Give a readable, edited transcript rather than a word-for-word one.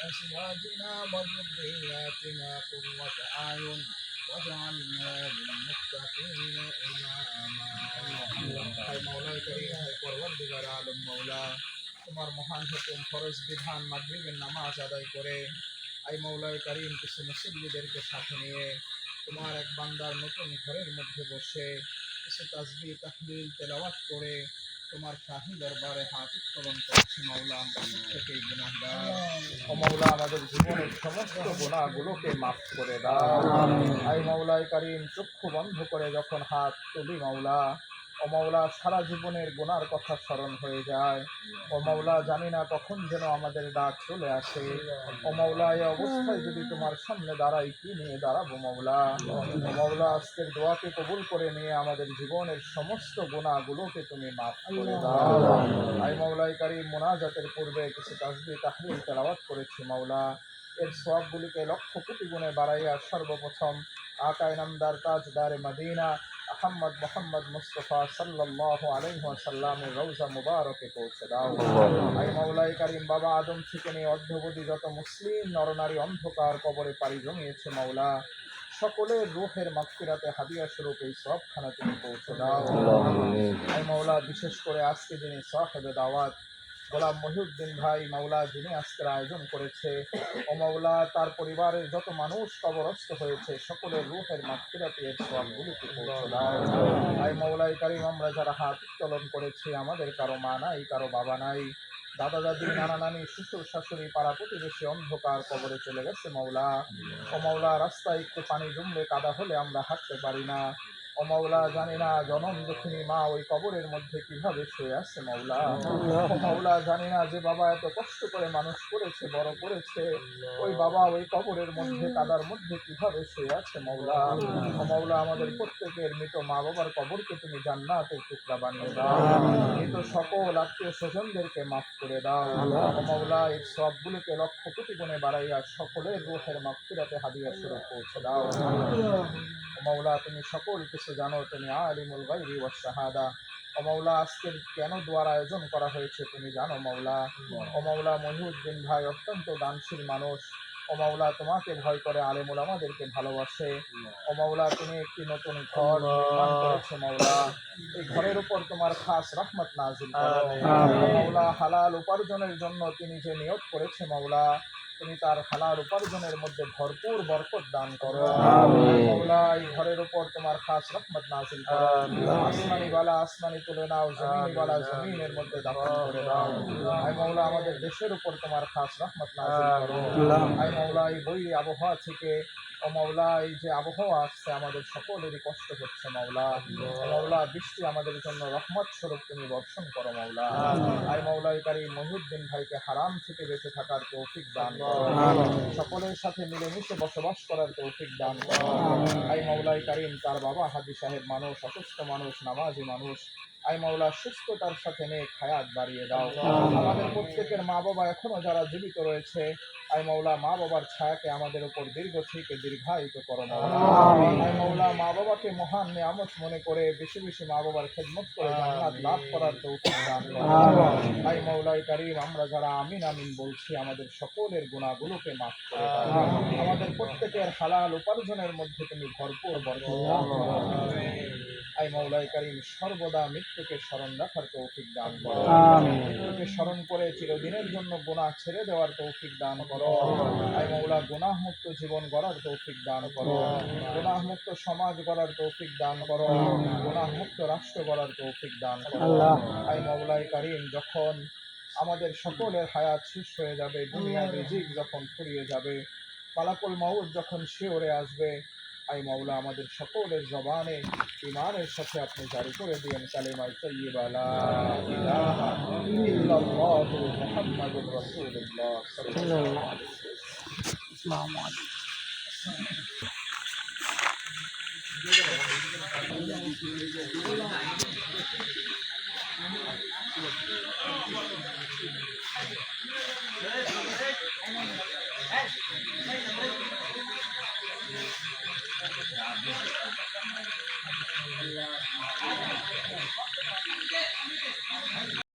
أزواجنا وذرياتنا قرة أعين واجعلنا للمتقين إماما হায় মাওলানা করিম হায় পরওয়ারদিগার আলম মাওলা তোমার মহান হুকুম ফরজ বিধান মাগরিবের নামাজ আদায় করে আয় মাওলানা করিম কিছু মুসল্লিদেরকে সাথে নিয়ে তোমার এক বান্দার নতুন ঘরের মধ্যে বসে কিছু তাসবিহ তাহলিল তেলাওয়াত করে তোমার শাহী দরবারে হাত উত্তোলন করছি মাওলা আমরা প্রত্যেকেই গুনাহগার ও মাওলা আমাদের জীবনের সমস্ত গুনাহগুলোকে মাফ করে দাও আয় মাওলা করিম চক্ষু বন্ধ করে যখন হাত তুলি মাওলা ও মাওলা সারা জীবনের গুনার কথা স্মরণ হয়ে যায় ও মাওলা জানি না কখন যেন আমাদের ডাক চলে আসে ও মাওলা এই অবস্থায় যদি তোমার সামনে দাঁড়াই কি নিয়ে দাঁড়াবো মাওলা ও মাওলা আজকের দোয়াকে কবুল করে নিয়ে আমাদের জীবনের সমস্ত গুনাহগুলোকে তুমি মাফ করে দাও আই মাওলা কারীম মুনাজাতের পূর্বে কিছু তাসবিহ তাহলিল তেলাওয়াত করেছি মাওলা এর সওয়াবগুলিকে লক্ষ কোটি গুণে বাড়াইয়া সর্বপ্রথম আকা ইনামদার তাজদারে মদিনা আহমদ মোহাম্মদ মুস্তফা সাল্লাল্লাহু আলাইহি ওয়াসাল্লামের রওজা মুবারকে পৌঁছে দাও আই মাওলা কারীম বাবা আদম থেকে নিয়ে অদ্যাবধি যত মুসলিম নরনারী অন্ধকার কবরে পাড়ি জমিয়েছে মাওলা সকলের রূহের মাগফিরাতে হাদিয়া স্বরূপ এই সওয়াবখানা তুমি পৌঁছে দাও আই মাওলা বিশেষ করে আজকে যিনি সাহেবে দাওয়াত গোলাম মহিউদ্দিন ভাই মাওলা যিনি আজকের আয়োজন করেছে ও মাওলা তার পরিবারের যত মানুষ কবরস্থ হয়েছে সকলের রূহের মাগফিরাতে এর সওয়াবগুলোকে পৌঁছে দাও আই মাওলা কারীম আমরা যারা হাত উত্তোলন করেছি আমাদের কারো মা নাই কারো বাবা নাই দাদা দাদি নানা নানি শ্বশুর শাশুড়ি পাড়া প্রতিবেশী অন্ধকার কবরে চলে গেছে মাওলা ও মাওলা রাস্তায় একটু পানি জমলে কাদা হলে আমরা হাঁটতে পারি না ও মাওলা জানি না জনম দুঃখিনী মা ওই কবরের মধ্যে কিভাবে শুয়ে আছে মাওলা ও মাওলা জানি না যে বাবা এত কষ্ট করে মানুষ করেছে বড় করেছে ওই বাবা ওই কবরের মধ্যে কাদার মধ্যে কিভাবে শুয়ে আছে মাওলা ও মাওলা আমাদের প্রত্যেকের মৃত মা বাবার কবরকে তুমি জান্নাতের টুকরা বানিয়ে দাও মৃত সকল আত্মীয় স্বজনদেরকে মাফ করে দাও ও মাওলা এই সবগুলোকে লক্ষ কোটি গুণে বাড়াইয়া সকলের রূহের মাগফিরাতে হাদিয়া স্বরূপ পৌঁছে দাও ও মাওলা তুমি সকল কিছু জানো তুমি আলিমুল গায়বি ওয়াশ শাহাদা ও মাওলা আজকের কেন দোয়ার আয়োজন করা হয়েছে তুমি জানো মাওলা ও মাওলা মহিউদ্দিন ভাই অত্যন্ত দানশীল মানুষ ও মাওলা তোমাকে ভয় করে আলেম ওলামাদেরকে ভালোবাসে ও মাওলা তুমি একটি নতুন ঘর নির্মাণ করেছো মাওলা এই ঘরের উপর তোমার খাস রহমত নাজিল করো ও মাওলা হালাল উপার্জনের জন্য তিনি যে নিয়ত করেছে মাওলা তুমি তার হালাল উপার্জনের মধ্যে ভরপুর বরকত দান করো মাওলা এই ঘরের উপর তোমার খাস রহমত নাজিল করো আসমানি ওয়ালা আসমানি তুলে নাও জমিনি ওয়ালা জমিনের মধ্যে দাফন করে দাও আয় মাওলা আমাদের দেশের উপর তোমার খাস রহমত নাজিল করো আয় মাওলা এই বৈরী আবহাওয়া থেকে ও মাওলা এই যে আবহাওয়া আসছে আমাদের সকলেরই কষ্ট হচ্ছে মাওলা মাওলা বৃষ্টি আমাদের জন্য রহমত স্বরূপ তুমি বর্ষণ করো মাওলা আয় মাওলা কারীম মহিউদ্দিন ভাইকে হারাম থেকে বেঁচে থাকার তৌফিক দান করো সকলের সাথে মিলেমিশে বসবাস করার তৌফিক দান করো আয় মাওলা কারীম তার বাবা হাজী সাহেব মানুষ অসুস্থ মানুষ নামাজি মানুষ আয় মাওলা সুস্থতার সাথে নেক হায়াত বাড়িয়ে দাও আমাদের প্রত্যেকের মা বাবা এখনো যারা জীবিত রয়েছে আয় মাওলা মা বাবার ছায়াকে আমাদের উপর দীর্ঘ থেকে দীর্ঘায়িত করো মাওলা আয় মাওলা মা বাবাকে মহান নিয়ামত মনে করে বেশি বেশি মা বাবার খেদমত করে জান্নাত লাভ করার তৌফিক দান করো আয় মাওলা কারীম আমরা যারা আমিন আমিন বলছি আমাদের সকলের গুনাহগুলোকে মাফ করে দাও আমাদের প্রত্যেকের হালাল উপার্জনের মধ্যে তুমি ভরপুর বরকত দান করো আয় মাওলা কারীম সর্বদা মৃত্যুকে স্মরণ রাখার তৌফিক দান করো মৃত্যুকে স্মরণ করে চিরদিনের জন্য গুনাহ ছেড়ে দেওয়ার তৌফিক দান করো আয় মাওলা গুনাহ মুক্ত জীবন গড়ার তৌফিক দান করো গুনাহ মুক্ত সমাজ গড়ার তৌফিক দান করো গুনাহ মুক্ত রাষ্ট্র গড়ার তৌফিক দান করো আয় মাওলা কারীম যখন আমাদের সকলের হায়াত শেষ হয়ে যাবে দুনিয়ার রিজিক যখন ফুরিয়ে যাবে মালাকুল মাউত যখন শিওরে আসবে আই মাওলা আমাদের সকলের জবানে ঈমানের সাথে আপনি জারি করে দিয়েন কালেমায়ে তাইয়্যিবা লা ইলাহা ইল্লাল্লাহু মুহাম্মাদুর রাসূলুল্লাহ সাল্লাল্লাহু আলাইহি ওয়াসাল্লাম। আসসালামু আলাইকুম।